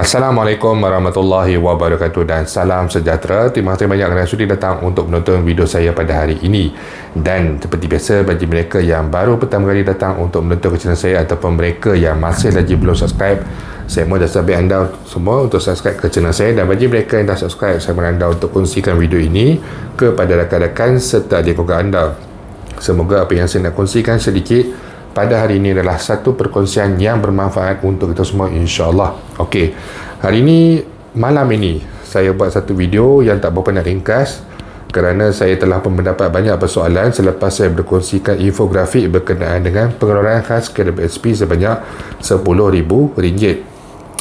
Assalamualaikum warahmatullahi wabarakatuh dan salam sejahtera. Terima kasih banyak kerana sudi datang untuk menonton video saya pada hari ini. Dan seperti biasa, bagi mereka yang baru pertama kali datang untuk menonton channel saya ataupun mereka yang masih lagi belum subscribe, saya mohon dasar anda semua untuk subscribe ke channel saya. Dan bagi mereka yang dah subscribe, saya mohon anda untuk kongsikan video ini kepada rakan-rakan serta adik keluarga anda. Semoga apa yang saya nak kongsikan sedikit pada hari ini adalah satu perkongsian yang bermanfaat untuk kita semua, insya-Allah. Okey. Hari ini, malam ini saya buat satu video yang tak berapa nak ringkas kerana saya telah pun mendapat banyak persoalan selepas saya berkongsikan infografik berkenaan dengan pengeluaran khas KWSP sebanyak RM10,000.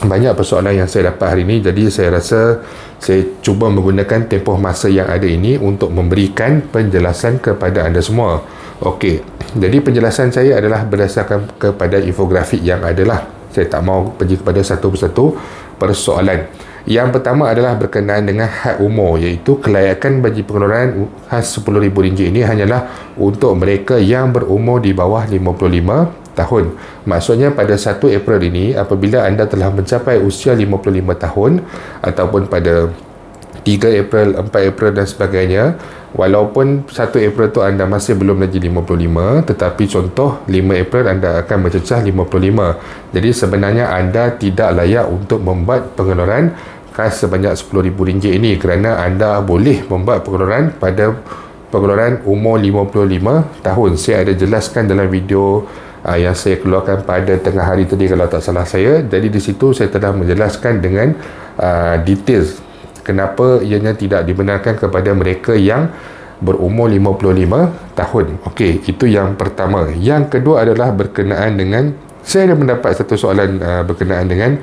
Banyak persoalan yang saya dapat hari ini, jadi saya rasa saya cuba menggunakan tempoh masa yang ada ini untuk memberikan penjelasan kepada anda semua. Okey, jadi penjelasan saya adalah berdasarkan kepada infografik yang adalah. Saya tak mau pergi kepada satu persatu persoalan. Yang pertama adalah berkenaan dengan had umur, iaitu kelayakan bagi pengeluaran khas RM10,000 ini hanyalah untuk mereka yang berumur di bawah 55 tahun. Maksudnya pada 1 April ini, apabila anda telah mencapai usia 55 tahun ataupun pada 3 April, 4 April dan sebagainya, walaupun 1 April tu anda masih belum lagi 55, tetapi contoh 5 April anda akan mencecah 55. Jadi sebenarnya anda tidak layak untuk membuat pengeluaran khas sebanyak RM10,000 ini kerana anda boleh membuat pengeluaran pada pengeluaran umur 55 tahun. Saya ada jelaskan dalam video yang saya keluarkan pada tengah hari tadi kalau tak salah saya. Jadi di situ saya telah menjelaskan dengan details kenapa ianya tidak dibenarkan kepada mereka yang berumur 55 tahun. Okey, itu yang pertama. Yang kedua adalah berkenaan dengan, saya ada mendapat satu soalan berkenaan dengan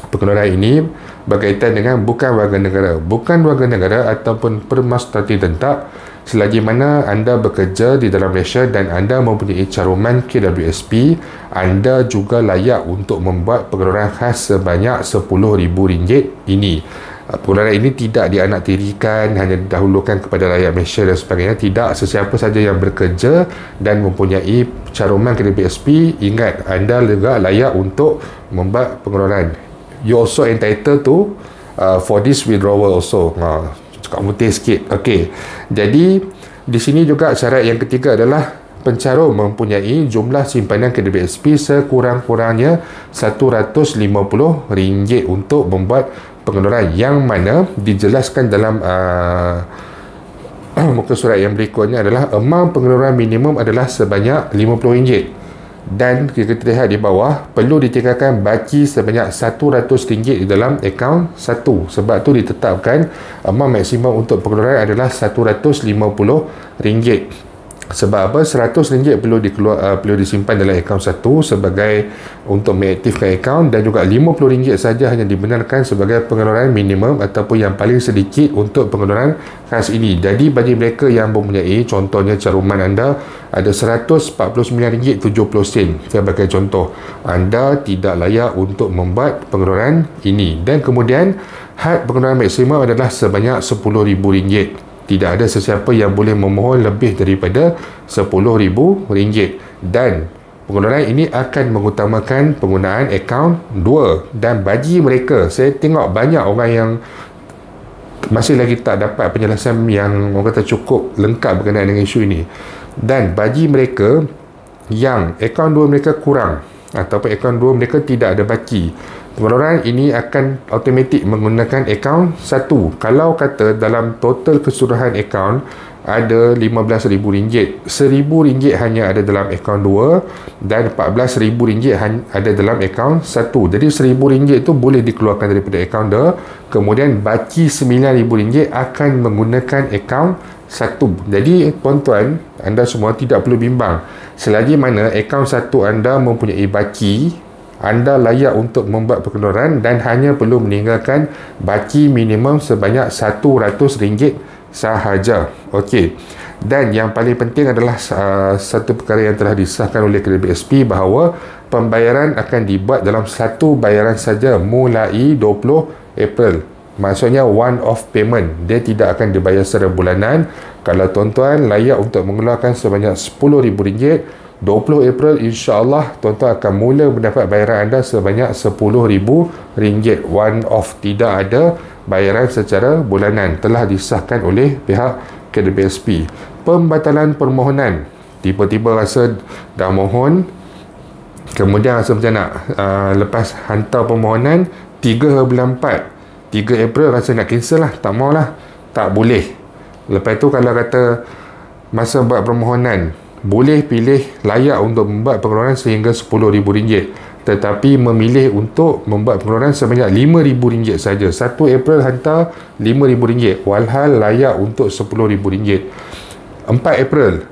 pengeluaran ini berkaitan dengan bukan warga negara. Bukan warga negara ataupun permasalahan tetap, selagi mana anda bekerja di dalam Malaysia dan anda mempunyai caruman KWSP, anda juga layak untuk membuat pengeluaran khas sebanyak RM10,000 ini. Pengeluaran ini tidak dianaktirikan hanya didahulukan kepada rakyat Malaysia dan sebagainya. Tidak, sesiapa saja yang bekerja dan mempunyai caruman KWSP, ingat anda juga layak untuk membuat pengeluaran. You also entitled to for this withdrawal also. Cakap mutih sikit. Okey. Jadi di sini juga syarat yang ketiga adalah pencarum mempunyai jumlah simpanan KWSP sekurang-kurangnya RM150 untuk membuat pengeluaran, yang mana dijelaskan dalam muka surat yang berikutnya adalah amount pengeluaran minimum adalah sebanyak RM50. Dan kita lihat di bawah, perlu ditinggalkan baki sebanyak RM100 di dalam akaun satu. Sebab tu ditetapkan amount maksimum untuk pengeluaran adalah RM150. Sebab apa? RM100 perlu disimpan dalam akaun satu sebagai untuk mengaktifkan akaun, dan juga RM50 saja hanya dibenarkan sebagai pengeluaran minimum ataupun yang paling sedikit untuk pengeluaran khas ini. Jadi bagi mereka yang mempunyai, contohnya caruman anda ada RM149.70 sebagai contoh, anda tidak layak untuk membuat pengeluaran ini. Dan kemudian had pengeluaran maksimum adalah sebanyak RM10,000. Tidak ada sesiapa yang boleh memohon lebih daripada RM10,000. Dan pengeluaran ini akan mengutamakan penggunaan akaun 2. Dan bagi mereka, saya tengok banyak orang yang masih lagi tak dapat penjelasan yang orang kata cukup lengkap berkenaan dengan isu ini. Dan bagi mereka yang akaun 2 mereka kurang ataupun akaun 2 mereka tidak ada baki, pengeluaran ini akan automatik menggunakan akaun 1. Kalau kata dalam total keseluruhan akaun ada RM15,000, RM1,000 hanya ada dalam akaun 2 dan RM14,000 ada dalam akaun 1. Jadi RM1,000 itu boleh dikeluarkan daripada akaun 2, kemudian baki RM9,000 akan menggunakan akaun 1. Jadi tuan-tuan, anda semua tidak perlu bimbang. Selagi mana akaun 1 anda mempunyai baki, anda layak untuk membuat pengeluaran dan hanya perlu meninggalkan baki minimum sebanyak RM100 sahaja. Okey. Dan yang paling penting adalah satu perkara yang telah disahkan oleh KWSP, bahawa pembayaran akan dibuat dalam satu bayaran saja mulai 20 April. Maksudnya one off payment. Dia tidak akan dibayar secara bulanan. Kalau tuan-tuan layak untuk mengeluarkan sebanyak RM10,000, 20 April insya-Allah tuan-tuan akan mula mendapat bayaran anda sebanyak RM10,000 one off, tidak ada bayaran secara bulanan, telah disahkan oleh pihak KDBSP. Pembatalan permohonan, tiba-tiba rasa dah mohon, kemudian rasa macam nak lepas hantar permohonan 3/4 3 April rasa nak cancel lah, tak mau lah, tak boleh. Lepas tu kalau kata masa buat permohonan boleh pilih layak untuk membuat pengeluaran sehingga RM10,000, tetapi memilih untuk membuat pengeluaran sebanyak RM5,000 saja. 1 April hantar RM5,000, walhal layak untuk RM10,000. 4 April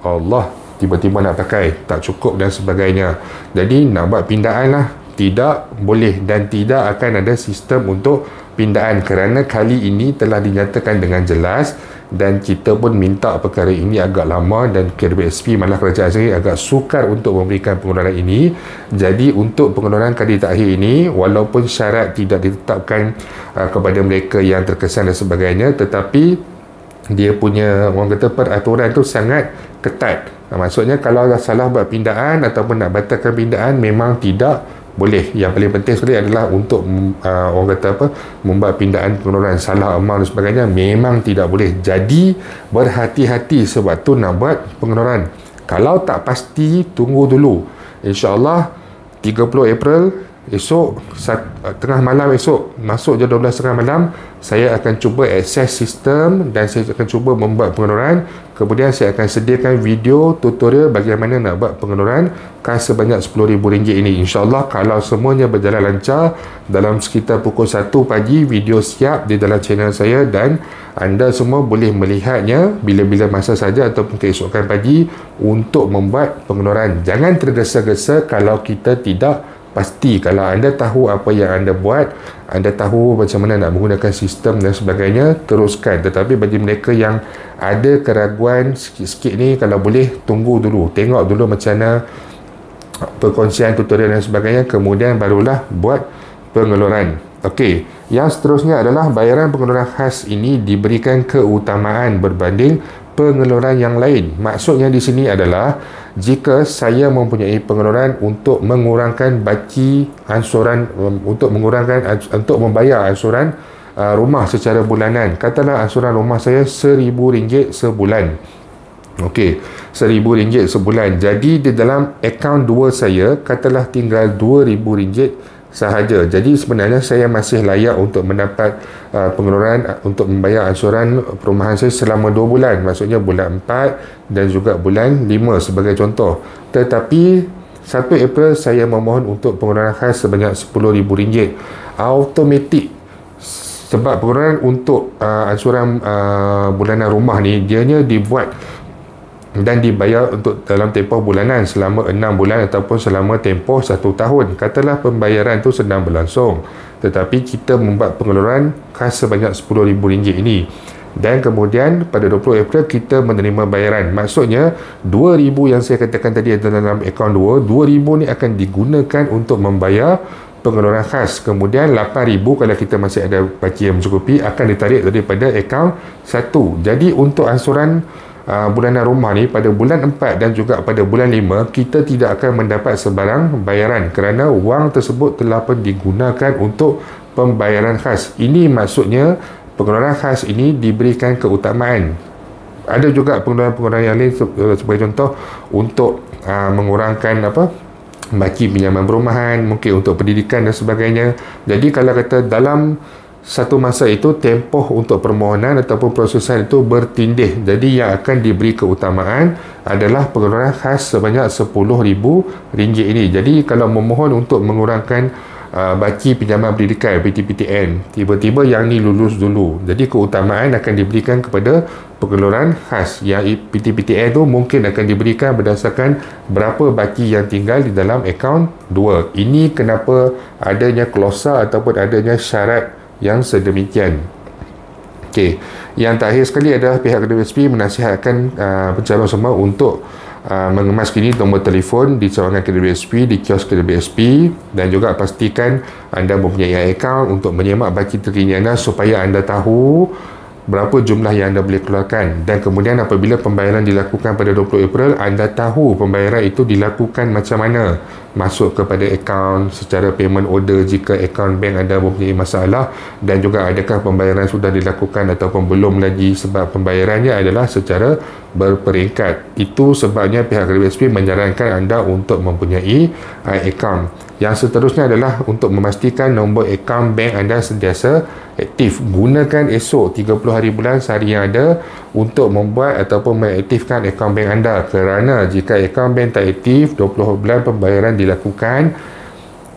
Allah, tiba-tiba nak pakai, tak cukup dan sebagainya. Jadi nak buat pindaan lah, tidak boleh dan tidak akan ada sistem untuk pindaan kerana kali ini telah dinyatakan dengan jelas dan kita pun minta perkara ini agak lama dan KDBSP malah kerajaan sendiri agak sukar untuk memberikan pengeluaran ini. Jadi untuk pengeluaran kredit takhir ini, walaupun syarat tidak ditetapkan kepada mereka yang terkesan dan sebagainya, tetapi dia punya orang kata peraturan tu sangat ketat. Maksudnya kalau salah buat pindaan ataupun nak batalkan pindaan memang tidak boleh. Yang paling penting sekali adalah untuk orang kata apa, membuat pindaan pengeluaran salah amal dan sebagainya memang tidak boleh. Jadi berhati-hati sebab tu nak buat pengeluaran. Kalau tak pasti, tunggu dulu. InsyaAllah 30 April esok tengah malam, esok masuk je 12.30 malam, saya akan cuba akses sistem dan saya akan cuba membuat pengeluaran. Kemudian saya akan sediakan video tutorial bagaimana nak buat pengeluaran kas sebanyak RM10,000 ini. InsyaAllah kalau semuanya berjalan lancar, dalam sekitar pukul 1 pagi video siap di dalam channel saya dan anda semua boleh melihatnya bila-bila masa saja ataupun keesokan pagi untuk membuat pengeluaran. Jangan tergesa-gesa kalau kita tidak pasti. Kalau anda tahu apa yang anda buat, anda tahu macam mana nak menggunakan sistem dan sebagainya, teruskan. Tetapi bagi mereka yang ada keraguan sikit-sikit ni, kalau boleh tunggu dulu, tengok dulu macam mana perkongsian tutorial dan sebagainya, kemudian barulah buat pengeluaran. Okey, yang seterusnya adalah bayaran pengeluaran khas ini diberikan keutamaan berbanding pengeluaran yang lain. Maksudnya di sini adalah jika saya mempunyai pengeluaran untuk mengurangkan baki ansuran, untuk membayar ansuran rumah secara bulanan, katalah ansuran rumah saya RM1,000 sebulan. Okey, RM1,000 sebulan. Jadi di dalam akaun 2 saya katalah tinggal RM2,000 sahaja. Jadi sebenarnya saya masih layak untuk mendapat pengeluaran untuk membayar ansuran perumahan saya selama 2 bulan. Maksudnya bulan 4 dan juga bulan 5 sebagai contoh. Tetapi 1 April saya memohon untuk pengeluaran khas sebanyak RM10,000. Automatik. Sebab pengeluaran untuk ansuran bulanan rumah ni, dianya dibuat dan dibayar untuk dalam tempoh bulanan selama 6 bulan ataupun selama tempoh 1 tahun. Katalah pembayaran tu sedang berlangsung, tetapi kita membuat pengeluaran khas sebanyak RM10,000 ini dan kemudian pada 20 April kita menerima bayaran. Maksudnya RM2,000 yang saya katakan tadi dalam akaun 2, RM2,000 ni akan digunakan untuk membayar pengeluaran khas. Kemudian RM8,000 kalau kita masih ada baki yang mencukupi akan ditarik daripada akaun 1. Jadi untuk ansuran bulanan rumah ni pada bulan 4 dan juga pada bulan 5 kita tidak akan mendapat sebarang bayaran kerana wang tersebut telah pun digunakan untuk pembayaran khas. Ini maksudnya pengeluaran khas ini diberikan keutamaan. Ada juga pengeluaran yang lain sebagai contoh untuk mengurangkan baki pinjaman perumahan, mungkin untuk pendidikan dan sebagainya. Jadi kalau kata dalam satu masa itu tempoh untuk permohonan ataupun prosesan itu bertindih, jadi yang akan diberi keutamaan adalah pengeluaran khas sebanyak RM10,000 ini. Jadi kalau memohon untuk mengurangkan baki pinjaman pendidikan PTPTN, tiba-tiba yang ni lulus dulu, jadi keutamaan akan diberikan kepada pengeluaran khas. Yang PTPTN tu mungkin akan diberikan berdasarkan berapa baki yang tinggal di dalam akaun 2. Ini kenapa adanya klausa ataupun adanya syarat yang sedemikian. Okey, yang terakhir sekali adalah pihak KDBSP menasihatkan pencalon semua untuk mengemas kini nombor telefon di cawangan KDBSP, di kios KDBSP, dan juga pastikan anda mempunyai akaun untuk menyemak baki terkini anda supaya anda tahu berapa jumlah yang anda boleh keluarkan. Dan kemudian apabila pembayaran dilakukan pada 20 April, anda tahu pembayaran itu dilakukan macam mana. Masuk kepada akaun secara payment order jika akaun bank anda mempunyai masalah, dan juga adakah pembayaran sudah dilakukan ataupun belum lagi, sebab pembayarannya adalah secara berperingkat. Itu sebabnya pihak KDBSP menyarankan anda untuk mempunyai akaun. Yang seterusnya adalah untuk memastikan nombor akaun bank anda sentiasa aktif. Gunakan esok 30 hari bulan sehari yang ada untuk membuat ataupun mengaktifkan akaun bank anda, kerana jika akaun bank tak aktif 20 bulan pembayaran dilakukan,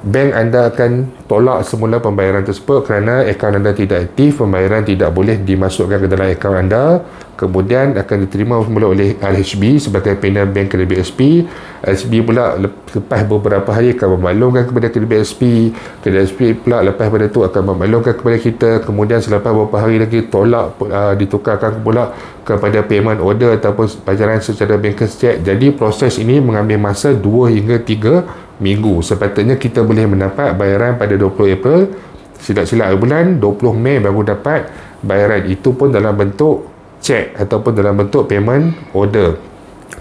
bank anda akan tolak semula pembayaran tersebut kerana akaun anda tidak aktif. Pembayaran tidak boleh dimasukkan ke dalam akaun anda, kemudian akan diterima semula oleh RHB sebagai panel bank KDBSP. RHB pula lepas beberapa hari akan memaklumkan kepada KDBSP. KDBSP pula lepas pada tu akan memaklumkan kepada kita, kemudian selepas beberapa hari lagi tolak, ditukarkan pula kepada payment order ataupun bayaran secara bankers check. Jadi proses ini mengambil masa 2 hingga 3 minggu. Sepatutnya kita boleh mendapat bayaran pada 20 April, silap-silap bulan 20 Mei baru dapat bayaran. Itu pun dalam bentuk cek ataupun dalam bentuk payment order.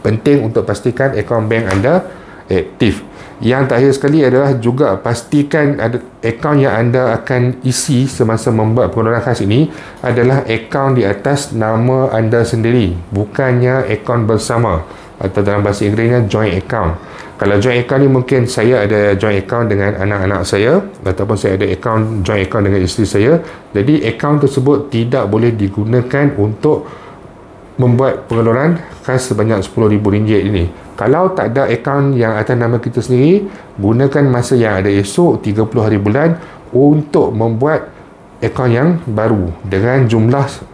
Penting untuk pastikan akaun bank anda aktif. Yang terakhir sekali adalah juga pastikan ada akaun yang anda akan isi semasa membuat pengeluaran khas ini adalah akaun di atas nama anda sendiri, bukannya akaun bersama, atau dalam bahasa Inggerisnya joint account. Kalau joint account ni mungkin saya ada joint account dengan anak-anak saya, ataupun saya ada joint account dengan isteri saya. Jadi akaun tersebut tidak boleh digunakan untuk membuat pengeluaran khas sebanyak RM10,000 ini. Kalau tak ada akaun yang atas nama kita sendiri, gunakan masa yang ada esok 30 hari bulan untuk membuat akaun yang baru dengan jumlah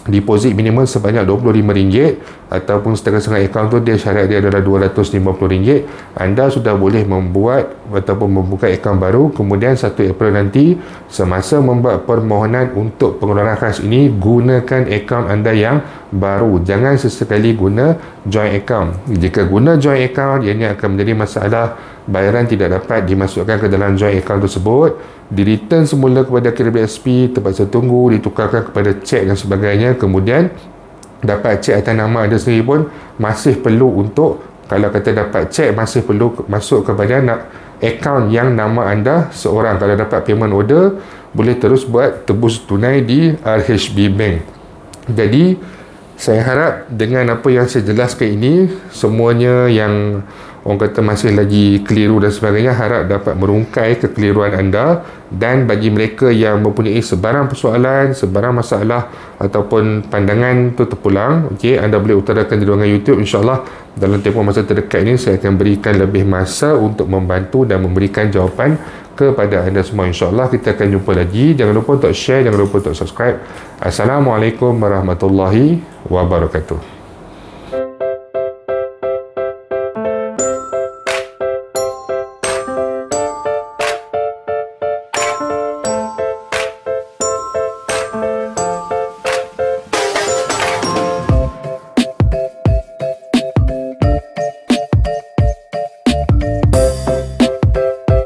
deposit minimum sebanyak RM25, ataupun setengah-setengah akaun tu dia syarat dia adalah RM250. Anda sudah boleh membuat ataupun membuka akaun baru. Kemudian 1 April nanti semasa membuat permohonan untuk pengeluaran khas ini, gunakan akaun anda yang baru. Jangan sesekali guna joint account. Jika guna joint account, ianya akan menjadi masalah. Bayaran tidak dapat dimasukkan ke dalam joint account tersebut, di return semula kepada KDBSP, terpaksa tunggu, ditukarkan kepada cek dan sebagainya. Kemudian dapat cek atas nama anda sendiri pun masih perlu untuk, kalau kata dapat cek, masih perlu masuk kepada akaun yang nama anda seorang. Kalau dapat payment order, boleh terus buat tebus tunai di RHB Bank. Jadi saya harap dengan apa yang saya jelaskan ini, semuanya yang orang kata masih lagi keliru dan sebagainya, harap dapat merungkai kekeliruan anda. Dan bagi mereka yang mempunyai sebarang persoalan, sebarang masalah ataupun pandangan tu terpulang, okey, anda boleh utarakan di ruangan YouTube. InsyaAllah dalam tempoh masa terdekat ini saya akan berikan lebih masa untuk membantu dan memberikan jawapan kepada anda semua. InsyaAllah kita akan jumpa lagi. Jangan lupa untuk share, jangan lupa untuk subscribe. Assalamualaikum warahmatullahi wabarakatuh.